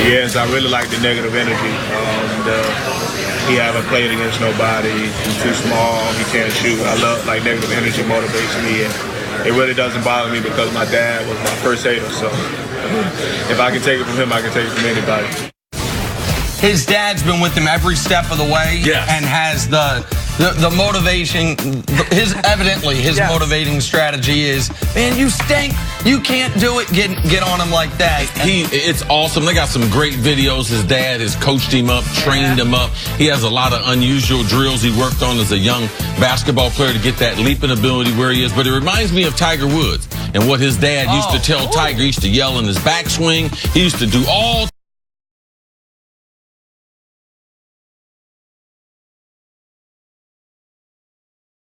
Yes, I really like the negative energy. He haven't played against nobody. He's too small. He can't shoot. I love, like, negative energy motivates me, and it really doesn't bother me because my dad was my first hater. So if I can take it from him, I can take it from anybody. His dad's been with him every step of the way, and has the motivation. His motivating strategy is, man, you stink. You can't do it. Get on him like that. It's awesome. They got some great videos. His dad has coached him up, trained him up. He has a lot of unusual drills he worked on as a young basketball player to get that leaping ability where he is. But it reminds me of Tiger Woods and what his dad used to tell Tiger. He used to yell in his backswing. He used to do all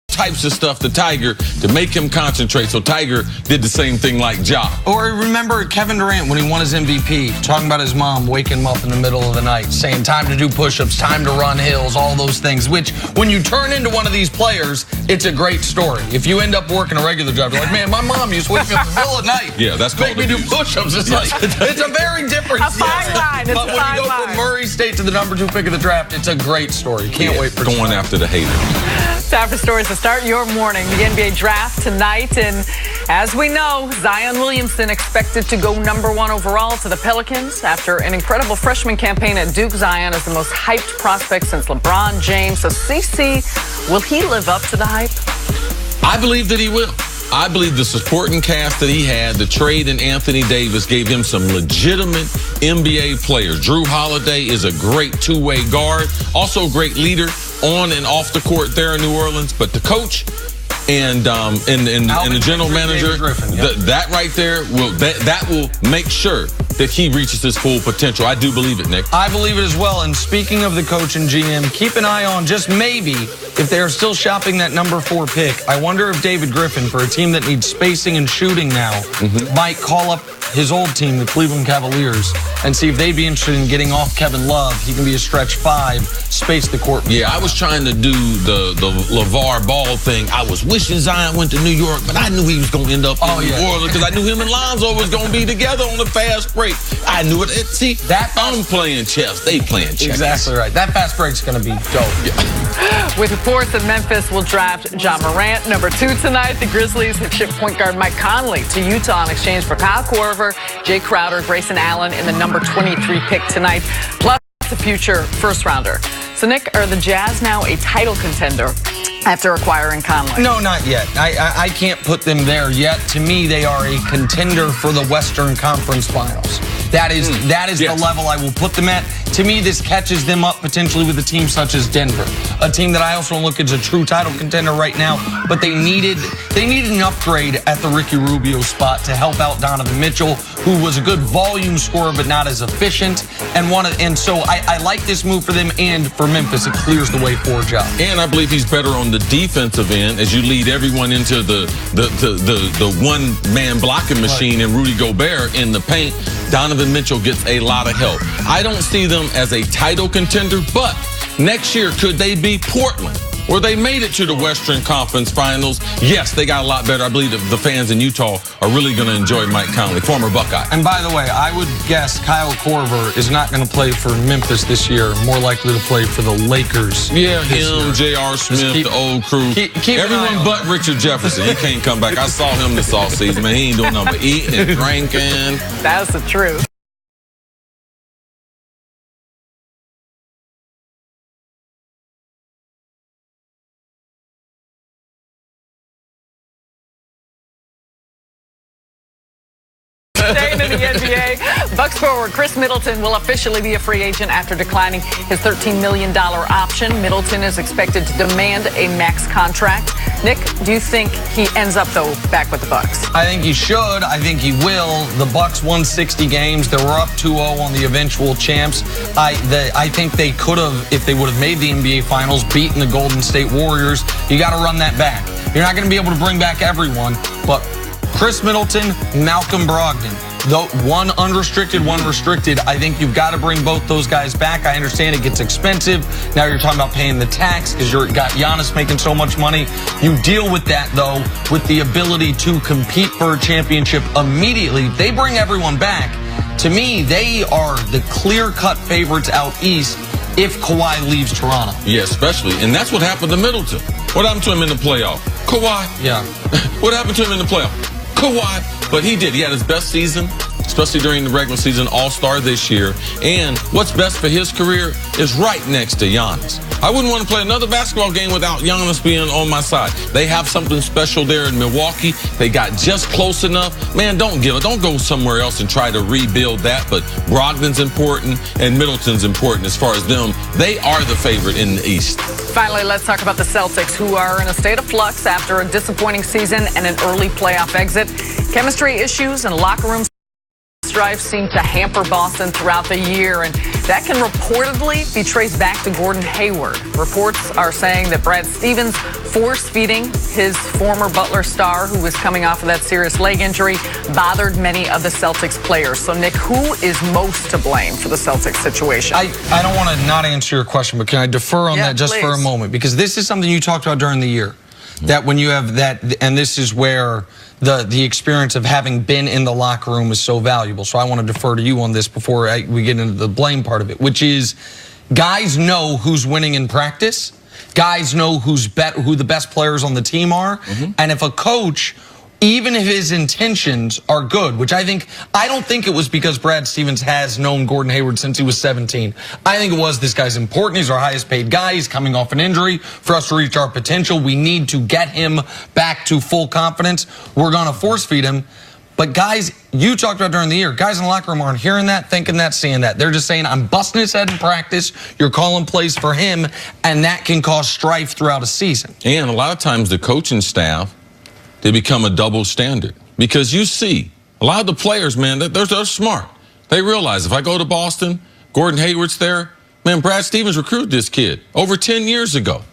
types of stuff to Tiger to make him concentrate. So Tiger did the same thing like Ja. Or remember Kevin Durant when he won his MVP, talking about his mom waking him up in the middle of the night, saying time to do push-ups, time to run hills, all those things, which when you turn into one of these players, it's a great story. If you end up working a regular job, you're like, man, my mom used to wake me up in the middle of the night. Yeah, that's called make me do push-ups. It's like, it's a very different a fine line. It's but when you go from Murray State to the #2 pick of the draft, it's a great story. Can't wait for going after the hater. Time for stories to start your morning. The NBA draft tonight, and as we know, Zion Williamson expected to go #1 overall to the Pelicans after an incredible freshman campaign at Duke. Zion is the most hyped prospect since LeBron James. So, CC, will he live up to the hype? I believe that he will. I believe the supporting cast that he had, the trade in Anthony Davis, gave him some legitimate NBA players. Drew Holiday is a great two-way guard, also a great leader on and off the court there in New Orleans. But the coach and the general manager, that right there that will make sure that he reaches his full potential. I do believe it, Nick. I believe it as well. And speaking of the coach and GM, keep an eye on, just maybe, if they are still shopping that #4 pick, I wonder if David Griffin, for a team that needs spacing and shooting now, might call up his old team, the Cleveland Cavaliers, and see if they'd be interested in getting off Kevin Love. He can be a stretch 5, space the court. Yeah, I was trying to do the LeVar Ball thing. I was wishing Zion went to New York, but I knew he was going to end up in New Orleans because I knew him and Lonzo was going to be together on the fast break. I knew it. See, I'm playing chess. They playing chess. Exactly right. That fast break's going to be dope. Yeah. With reports that Memphis will draft Ja Morant #2 tonight, the Grizzlies have shipped point guard Mike Conley to Utah in exchange for Kyle Korver, Jay Crowder, Grayson Allen in the #23 pick tonight, plus a future first-rounder. So, Nick, are the Jazz now a title contender after acquiring Conley? No, not yet. I can't put them there yet. To me, they are a contender for the Western Conference Finals. That is the level I will put them at. To me, this catches them up potentially with a team such as Denver, a team that I also look as a true title contender right now. But they needed an upgrade at the Ricky Rubio spot to help out Donovan Mitchell, who was a good volume scorer but not as efficient. And so I like this move for them, and for Memphis, it clears the way for Ja. And I believe he's better on the defensive end as you lead everyone into the one-man blocking machine and Rudy Gobert in the paint. Donovan Mitchell gets a lot of help. I don't see them as a title contender, but next year, could they be Portland, where they made it to the Western Conference Finals? Yes, they got a lot better. I believe that the fans in Utah are really going to enjoy Mike Conley, former Buckeye. And by the way, I would guess Kyle Korver is not going to play for Memphis this year, more likely to play for the Lakers. Yeah, him, J.R. Smith, the old crew. Everyone but Richard Jefferson. He can't come back. I saw him this offseason, man. He ain't doing nothing but eating and drinking. That's the truth. Staying in the NBA, Bucks forward Chris Middleton will officially be a free agent after declining his $13 million option. Middleton is expected to demand a max contract. Nick, do you think he ends up, though, back with the Bucks? I think he should. I think he will. The Bucks won 60 games. They were up 2-0 on the eventual champs. I think they could have, if they would have made the NBA Finals, beaten the Golden State Warriors. You got to run that back. You're not going to be able to bring back everyone, but Chris Middleton, Malcolm Brogdon. Though one unrestricted, one restricted, I think you've got to bring both those guys back. I understand it gets expensive. Now you're talking about paying the tax because you've got Giannis making so much money. You deal with that, though, with the ability to compete for a championship immediately. They bring everyone back. to me, they are the clear-cut favorites out east if Kawhi leaves Toronto. Yeah, especially. And that's what happened to Middleton. What happened to him in the playoff? Kawhi. Yeah. What happened to him in the playoff? Kawhi. But he did. He had his best season, especially during the regular season, all-star this year. And what's best for his career is right next to Giannis. I wouldn't want to play another basketball game without Giannis being on my side. They have something special there in Milwaukee. They got just close enough. Man, don't give it. Don't go somewhere else and try to rebuild that. But Brogdon's important and Middleton's important as far as them. They are the favorite in the East. Finally, let's talk about the Celtics, who are in a state of flux after a disappointing season and an early playoff exit. Chemistry issues and locker room strife seem to hamper Boston throughout the year, and that can reportedly be traced back to Gordon Hayward. Reports are saying that Brad Stevens force-feeding his former Butler star, who was coming off of that serious leg injury, bothered many of the Celtics players. So, Nick, who is most to blame for the Celtics situation? I don't want to not answer your question, but can I defer on that just for a moment? Because this is something you talked about during the year. That when you have that, and this is where the experience of having been in the locker room is so valuable. So I want to defer to you on this before we get into the blame part of it, which is guys know who's winning in practice. Guys know who the best players on the team are. And if a coach, even if his intentions are good, which I don't think it was because Brad Stevens has known Gordon Hayward since he was 17. I think it was, this guy's important. He's our highest paid guy. He's coming off an injury. For us to reach our potential, we need to get him back to full confidence. We're going to force feed him. But guys, you talked about during the year, guys in the locker room aren't hearing that, thinking that, seeing that. They're just saying, I'm busting his head in practice. You're calling plays for him. And that can cause strife throughout a season. And a lot of times the coaching staff, they become a double standard, because you see a lot of the players, man, they're smart. They realize if I go to Boston, Gordon Hayward's there. Man, Brad Stevens recruited this kid over 10 years ago.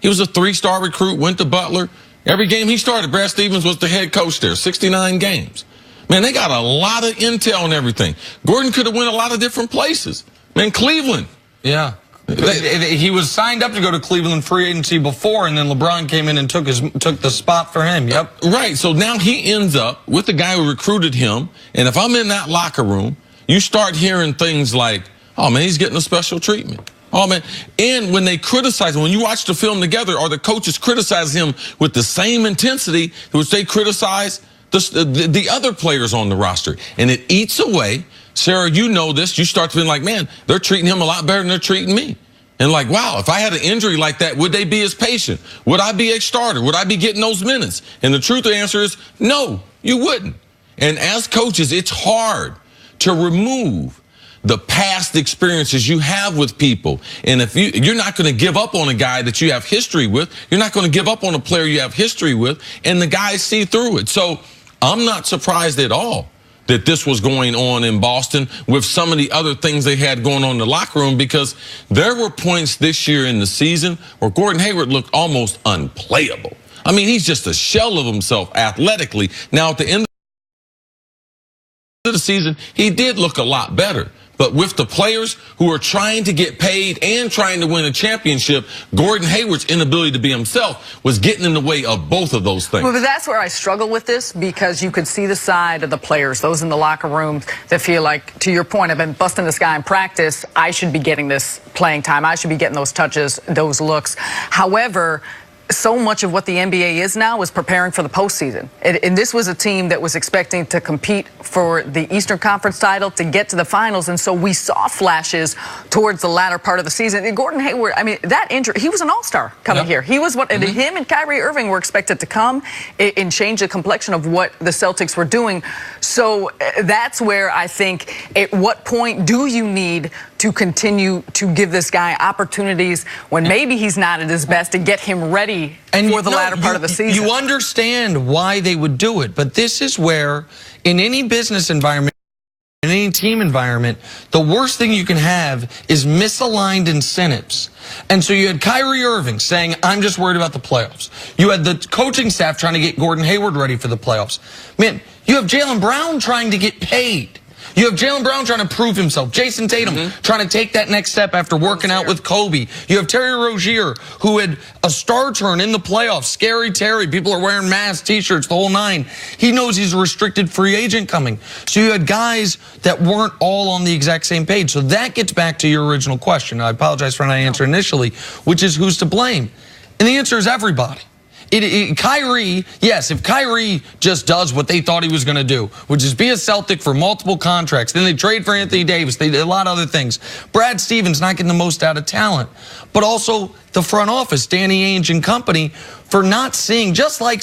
He was a 3-star recruit, went to Butler. Every game he started, Brad Stevens was the head coach there, 69 games. Man, they got a lot of intel and everything. Gordon could have went a lot of different places. Man, Cleveland. Yeah. He was signed up to go to Cleveland free agency before, and then LeBron came in and took the spot for him. Yep. Right. So now he ends up with the guy who recruited him. And if I'm in that locker room, you start hearing things like, oh, man, he's getting a special treatment. Oh, man. And when they criticize him, when you watch the film together, or the coaches criticize him with the same intensity which they criticize the other players on the roster. And it eats away. Sarah, you know this. You start to be like, man, they're treating him a lot better than they're treating me. And like, wow, if I had an injury like that, would they be as patient? Would I be a starter? Would I be getting those minutes? And the truth of the answer is no, you wouldn't. And as coaches, it's hard to remove the past experiences you have with people. And if you're not going to give up on a guy that you have history with, you're not going to give up on a player you have history with, and the guys see through it. So I'm not surprised at all that this was going on in Boston with some of the other things they had going on in the locker room, because there were points this year in the season where Gordon Hayward looked almost unplayable. I mean, he's just a shell of himself athletically. Now, at the end of the season, he did look a lot better. But with the players who are trying to get paid and trying to win a championship, Gordon Hayward's inability to be himself was getting in the way of both of those things. Well, but that's where I struggle with this, because you could see the side of the players, those in the locker room, that feel like, to your point, I've been busting this guy in practice. I should be getting this playing time. I should be getting those touches, those looks. However, so much of what the NBA is now is preparing for the postseason. And this was a team that was expecting to compete for the Eastern Conference title, to get to the finals. And so we saw flashes towards the latter part of the season. And Gordon Hayward, I mean, that injury, he was an all-star coming here. He was what him and Kyrie Irving were expected to come and change the complexion of what the Celtics were doing. So that's where I think, at what point do you need to continue to give this guy opportunities when maybe he's not at his best, to get him ready for the latter part of the season? You understand why they would do it, but this is where, in any business environment, in any team environment, the worst thing you can have is misaligned incentives. And so you had Kyrie Irving saying, I'm just worried about the playoffs. You had the coaching staff trying to get Gordon Hayward ready for the playoffs. Man, you have Jaylen Brown trying to get paid. You have Jaylen Brown trying to prove himself. Jason Tatum trying to take that next step after working out with Kobe. You have Terry Rozier, who had a star turn in the playoffs. Scary Terry. People are wearing masks, T-shirts, the whole nine. He knows he's a restricted free agent coming. So you had guys that weren't all on the exact same page. So that gets back to your original question. I apologize for not answering initially, which is who's to blame? And the answer is everybody. Kyrie, yes, if Kyrie just does what they thought he was going to do, which is be a Celtic for multiple contracts, then they trade for Anthony Davis, they did a lot of other things. Brad Stevens not getting the most out of talent, but also the front office, Danny Ainge and company, for not seeing, just like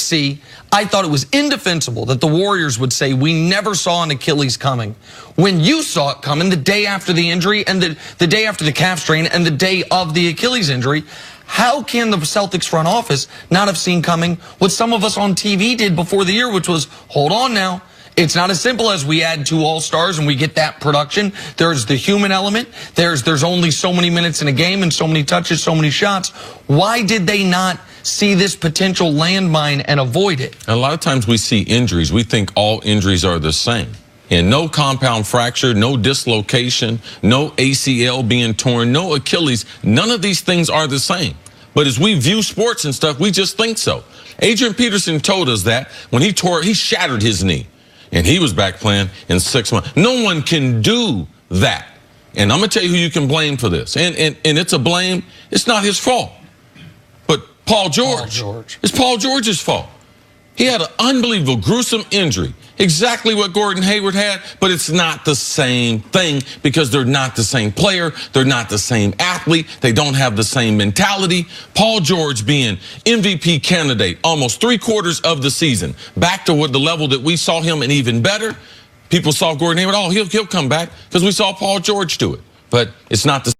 I thought it was indefensible that the Warriors would say we never saw an Achilles coming. When you saw it coming the day after the injury and the day after the calf strain and the day of the Achilles injury, how can the Celtics front office not have seen coming what some of us on TV did before the year, which was, hold on now. It's not as simple as we add 2 All-Stars and we get that production. There's the human element. There's only so many minutes in a game and so many touches, so many shots. Why did they not see this potential landmine and avoid it? A lot of times we see injuries. We think all injuries are the same. And no compound fracture, no dislocation, no ACL being torn, no Achilles. None of these things are the same. But as we view sports and stuff, we just think so. Adrian Peterson told us that when he shattered his knee. And he was back playing in 6 months. No one can do that. And I'm going to tell you who you can blame for this. And it's a blame. It's not his fault. But Paul George. It's Paul George's fault. He had an unbelievable, gruesome injury. Exactly what Gordon Hayward had, but it's not the same thing because they're not the same player. They're not the same athlete. They don't have the same mentality. Paul George being MVP candidate almost 3/4 of the season, back to the level that we saw him and even better. People saw Gordon Hayward, oh, he'll come back because we saw Paul George do it. But it's not the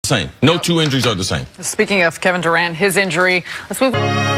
same. No 2 injuries are the same. Speaking of Kevin Durant, his injury, let's move on.